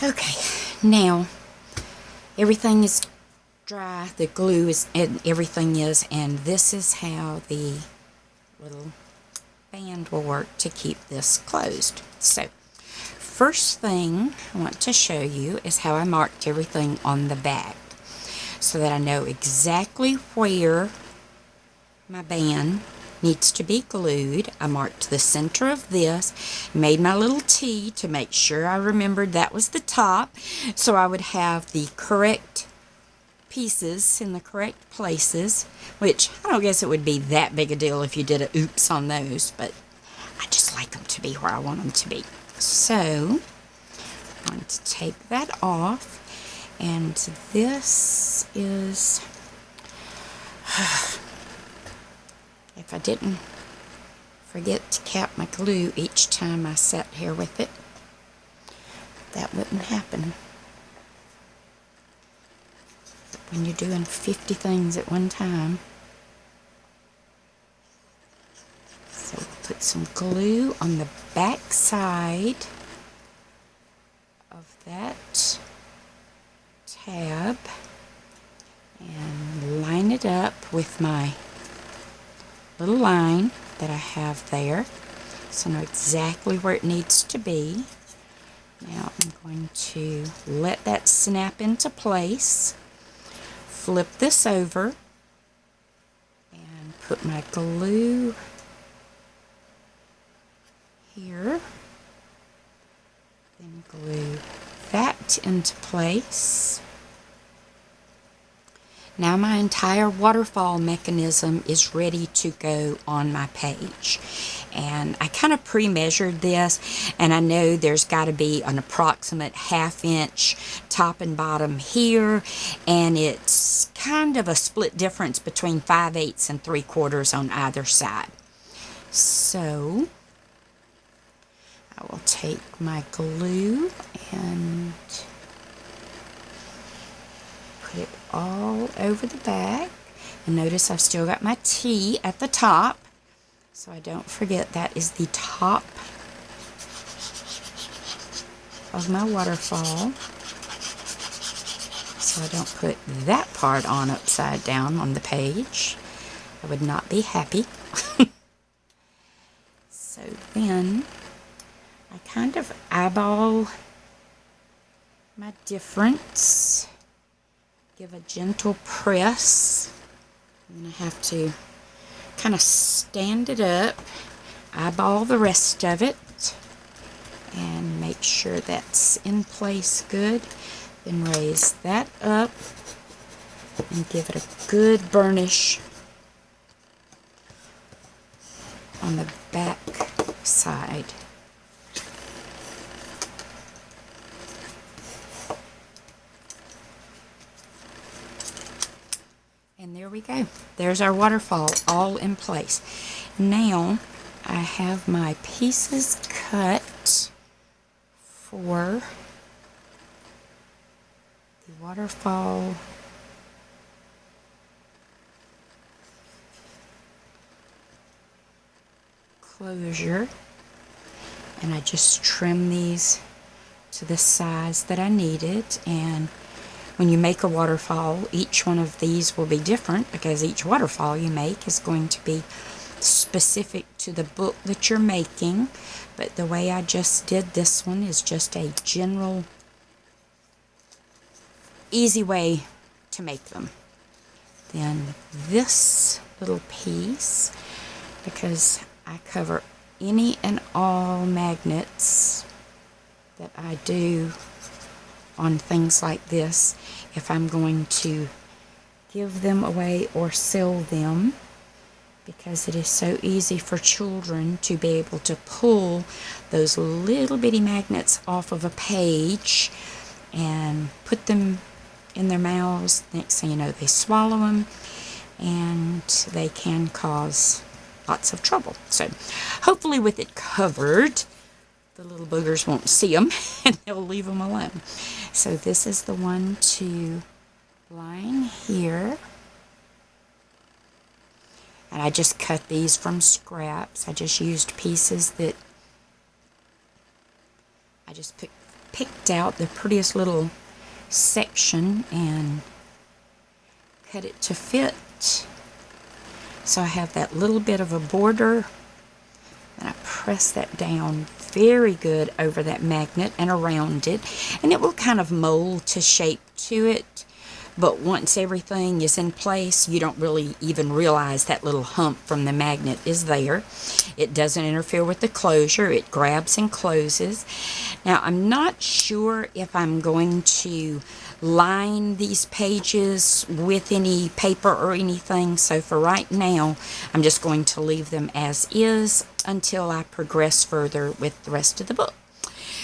Okay, now everything is dry, the glue is, and everything is, and this is how the little band will work to keep this closed. So, first thing I want to show you is how I marked everything on the back so that I know exactly where my band needs to be glued. I marked the center of this, made my little T to make sure I remembered that was the top, so I would have the correct pieces in the correct places, which I don't guess it would be that big a deal if you did a oops on those, but I just like them to be where I want them to be. So I'm going to take that off, and this is if I didn't forget to cap my glue each time I sat here with it, that wouldn't happen. But when you're doing 50 things at one time, so we'll put some glue on the back side of that tab and line it up with my little line that I have there, so I know exactly where it needs to be. Now I'm going to let that snap into place, flip this over, and put my glue here, then glue that into place. Now my entire waterfall mechanism is ready to go on my page, and I kind of pre-measured this, and I know there's got to be an approximate 1/2 inch top and bottom here, and it's kind of a split difference between 5/8 and 3/4 on either side. So I will take my glue and put it all over the back, and notice I've still got my T at the top, so I don't forget that is the top of my waterfall, so I don't put that part on upside down on the page. I would not be happy. So then I kind of eyeball my difference, give a gentle press, and then I have to kind of stand it up, eyeball the rest of it, and make sure that's in place good. Then raise that up and give it a good burnish on the back side. And there we go. There's our waterfall all in place. Now I have my pieces cut for the waterfall closure, and I just trim these to the size that I needed. And when you make a waterfall, each one of these will be different because each waterfall you make is going to be specific to the book that you're making. But the way I just did this one is just a general, easy way to make them. Then this little piece, because I cover any and all magnets that I do on things like this, if I'm going to give them away or sell them, because it is so easy for children to be able to pull those little bitty magnets off of a page and put them in their mouths. Next thing you know, they swallow them, and they can cause lots of trouble. So hopefully with it covered, the little boogers won't see them and they'll leave them alone. So this is the one to line here, and I just cut these from scraps. I just used pieces that I just picked picked out the prettiest little section and cut it to fit. So I have that little bit of a border, and I press that down very good over that magnet and around it, and it will kind of mold to shape to it. But once everything is in place, you don't really even realize that little hump from the magnet is there. It doesn't interfere with the closure. It grabs and closes. Now, I'm not sure if I'm going to line these pages with any paper or anything. So for right now, I'm just going to leave them as is until I progress further with the rest of the book.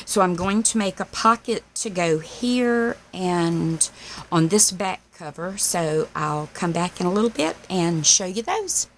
So I'm going to make a pocket to go here and on this back cover. So I'll come back in a little bit and show you those.